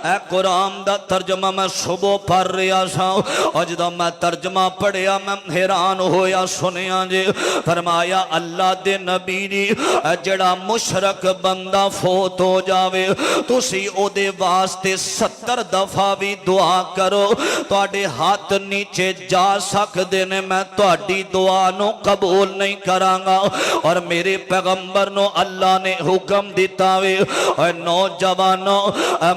ए कुरान दा तर्जमा मैं सुबह पढ़ रहा सा और जदों मैं तर्जमा पढ़िया मैं हैरान होया सुनिया जे फरमाया अल्लाह दे नबी जी जड़ा मुशरक बंदा फोत हो जावे तुसी ओदे वास्ते 70 दफा भी दुआ करो तुहाडे हाथ नीचे जा सकदे ने मैं तुहाडी दुआ नु कबूल नहीं करांगा। और मेरे पैगंबर नो अल्लाह ने हुक्म दिता वे नौजवानों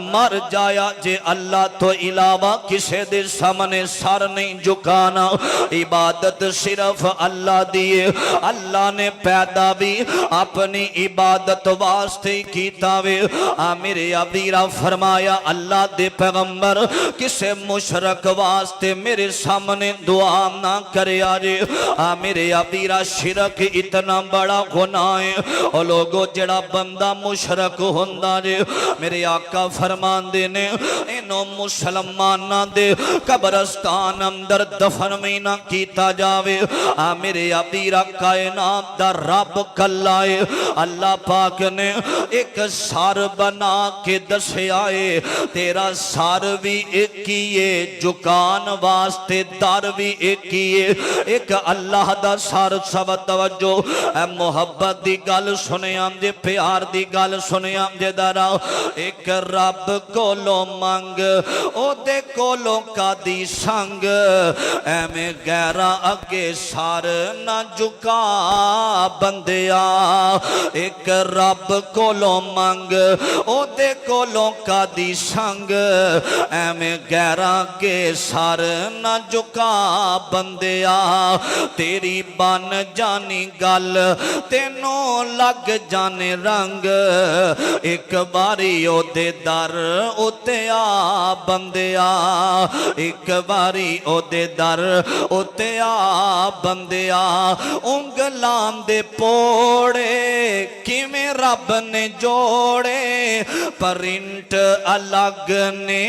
मर जाया जे अल्लाह तो इलावा किसी दे सामने सर नहीं झुकाना इबादत सिर्फ अल्लाह दी है। अल्लाह ने पैदा भी अपनी इबादत वास्ते कीता वे। मेरे अबीरा फरमाया अल्लाह दे पैगंबर किसे मुशरक वास्ते मेरे सामने दुआ ना करे जे। मेरे अबीरा शिरक इतना बड़ा गुनाह है और लोगों जड़ा बंदा मुशरक होंदा जे मेरे आका फरमांदे ने इनो मुसलमाना दे कब्रस्तान अंदर दफन भी ना कीता जावे। मेरे अबीरा कायनात दा रब कल्ला है अल्लाह पाक ने एक सर बना के दसिया है तेरा सर भी एक ही है झुकान वास्ते दर भी एक ही है एक अल्लाह दा सर। सब तवज्जो मोहब्बत दी गल सुनिया जे प्यार दी गल सुनिया जे दरा एक रब कोलों मंग ओदे कोलों कादी संग एवें गैरा अगे सर ना झुका बंदिया। एक रब कोलों मंग ओदे कोलों कादी संग एवें गैरा अगे सर ना झुका बंदिया। तेरी बन जानी गल तेनों लग जाने रंग एक बारी ओदे दर उते आ बंदिया एक बारी ओदे दर उते आ बंदिया। उंगलां दे पोड़े किवें रब ने जोड़े प्रिंट अलग ने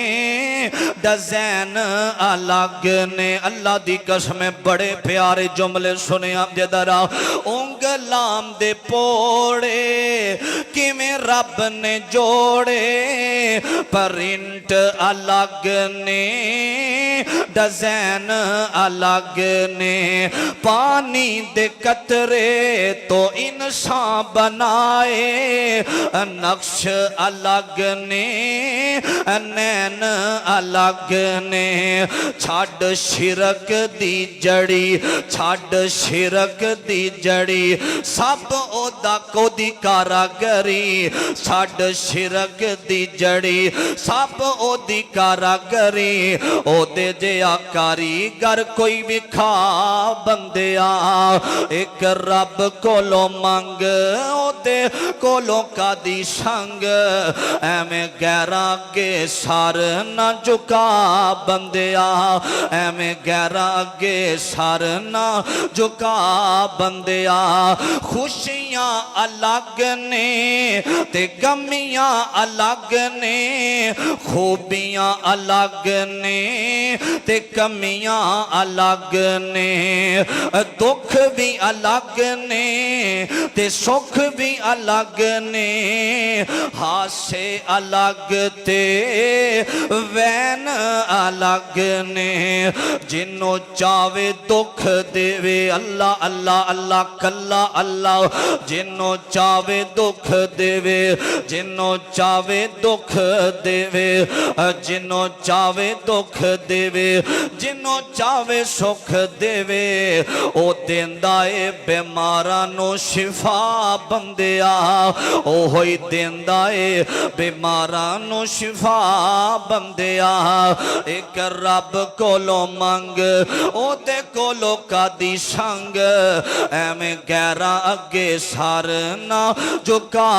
डिजाइन अलग ने। अल्लाह दी कसम बड़े प्यारे जुमले सुने जदरा उंगलां दे पोड़े किवें रब ने जोड़े प्रिंट अलग ने डिजाइन अलग ने। पानी दे कतरे तो इंसान बनाए नक्श अलग ने नैन अलग ने। छड़ शिरक दी जड़ी छड़ शिरक दी जड़ी सब ओदा कोदी कारागरी छड़ शिरक दी जड़ी सब ओदी कारागरी ओदे जिहा कारीगर कोई विखा बंदिया। एक रब कोलों मंग ओदे कोलों कादी संग एवें गैरा अगे सर ना झुका बंदिया एवें गैरा अगे सर ना झुका बंदिया। खुशियां अलग ने ते गमियां अलग ने खूबियां अलग ने ते कमियां अलग ने। दुख भी अलग ने ते सुख भी अलग ने हासे अलग ते वैन अलग ने। जिन्हों चावे दुख देवे अल्लाह अल्लाह अल्लाह कल्ला अल्लाह जिन्हों चावे दुख देवे जिन्हों चावे दुख देवे जिन्हों चावे दुख देवे जिन्हों चावे सुख देवे ओ देंदा ए बीमारां नूं शिफा बंदिया ओ होई देंदा ए बीमारां नूं शिफा बंदिया। एक रब कोलों मंग ओदे कोलों कादी संग एवें गैरा अगे सर ना झुका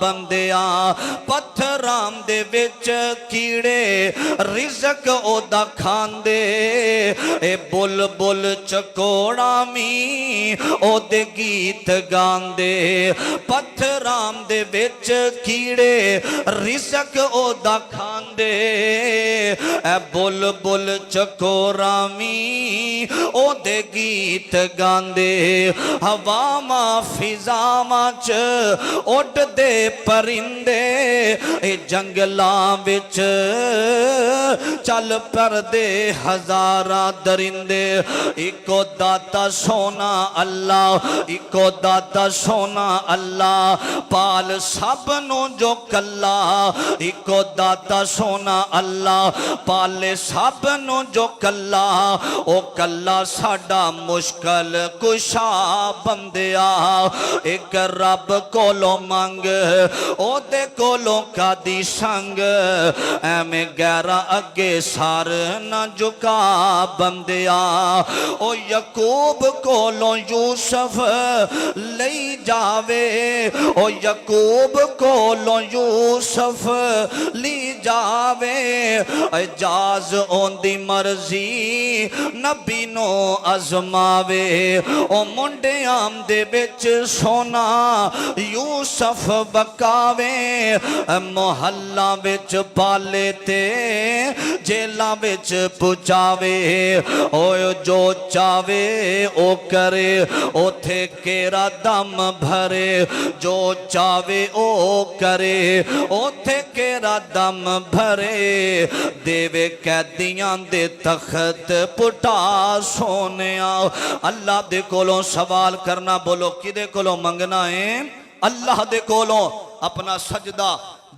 बंदिया। पत्थरां दे विच कीड़े रिज़क ओदा खांदे ए बुलबुल चकोड़ा मी ओदे गीत गांदे। पत्थरां दे विच कीड़े रिज़क ओदा खांदे ए बुलबुल चकोरामी ओदे गीत गांदे हवामा फिजामा च उड़दे परिंदे ए जंगलां विच चल परदे हजारा दरिंदे इको दाता सोना अल्लाह इको दाता सोना अल्लाह पाल सब नू जो कल्ला इको दाता सोना अल्लाह पाले सब नू जो कल्ला ओ कल्ला साडा मुश्किल कुशा बंदिया एक रब कोलों मंग ओदे कोलों कादी संग एवें गैरा अगे सार न झुका बंदिया ओ यकूब कोलों यूसुफ लई जावे ओ यकूब कोलों यूसुफ ली जावे एजाज ओंदी मर्जी नबी नो अजमावे ओ मुंडियां दे विच सोना यूसुफ बकावे मोहल्ला विच पाले ते जेला विच पुचावे ओ जो चावे ओ करे ओथे केरा दम भरे जो चावे ओ करे ओथे केरा दम भरे देवे कैदियां दे तख्त पुटा सोनिया अल्लाह दे कोलों सवाल करना बोलो किदे कोलों मंगना है अल्लाह दे कोलों अपना सजदा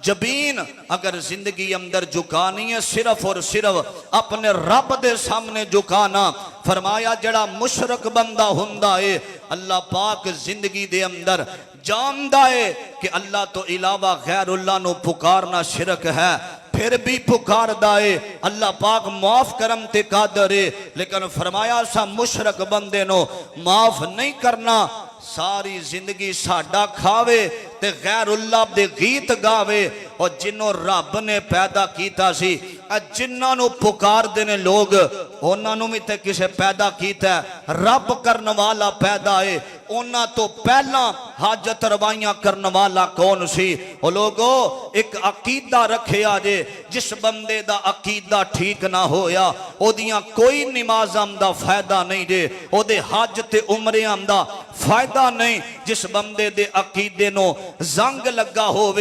जबीन अगर जिंदगी अंदर झुकानी है सिर्फ और सिर्फ अपने रब दे सामने झुकाना फरमाया जड़ा मुशरक बंदा हुंदा है अल्लाह पाक जिंदगी दे अंदर जानदा है कि अल्लाह तो इलावा गैरुल्लाह नु पुकारना शिरक है फिर भी पुकारदा है अल्लाह पाक माफ करम ते कादर है लेकिन फरमाया सा मुशरक बंदे नो माफ नहीं करना सारी जिंदगी साडा खावे ते गैरुल्लाह दे गीत गावे और जिन्हों रब ने पैदा कीता सी जिन्हां नू पुकारदे ने लोग उन्हां नू भी ते किसे पैदा कीता रब करन वाला पैदा है उन्हां तो पहला हाजत रवाइयां करन वाला कौन सी ओ लोगो एक अकीदा रखिया जे जिस बंदे दा अकीदा ठीक ना होया ओदियां कोई नमाज़ां दा फायदा नहीं जे ओदे हज ते उमरियां दा फायदा नहीं जिस बंदे दे अकीदे नो जंग लगा होवे